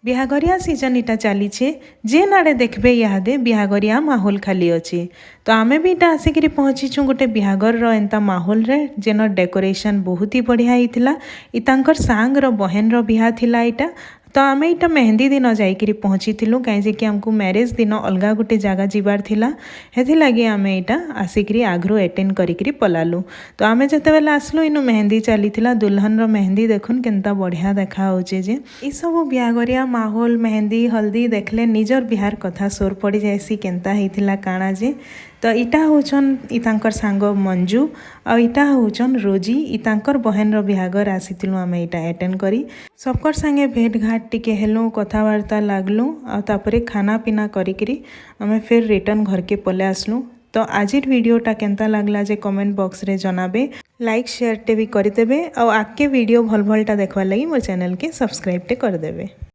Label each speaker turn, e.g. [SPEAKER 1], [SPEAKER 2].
[SPEAKER 1] बिहागरिया season इटा चली जे नाड़े देखबे इहादे बिहागरिया माहौल खाली अच्छे। तो आमे भी इटा आसिक पहुँचीचु गोटे बिहागर एंता माहौल रे जेन डेकोरेशन बहुत ही बढ़िया होता। इतांकर सांगर बहन रो बिहा थिला इटा। तो आमे इटा मेहंदी दिन जाइकरी पहुँची कहीं कि आमको मैरेज दिन अलगा गोटे जगह जीवार थिला। हेथि लगे आमे इटा आसिक आग्रु अटेंड करिकरी पलालु। तो आमे जते बेले आसलु इनु मेहंदी चली दुल्हन रो मेहंदी देखुन केनता बढ़िया देखा होचे जे ई सब बिहागरिया माहौल मेहंदी हल्दी देखले निजर बिहार कथा सोर पड़ी जाएसी केनता हेतिला काना जे। तो इटा होचन इतांकर सांग मंजू आ इटा होचन रोजी इतांकर बहन रो बिहागर आसीतिलु आमे इटा अटेंड करी सबकर संगे भेट घाट टिके हेलु कथावार्ता लागलु आ तापरे खाना पीना करिकरी आमे फिर रिटर्न घर के पले आसलु। तो आज वीडियोटा केनता लागला जे कमेंट बॉक्स रे जनाबे लाइक शेयर टे भी करदेबे और आगे वीडियो भल भलटा देखवार लगी मोर चैनल के सब्सक्राइब टे करदेबे।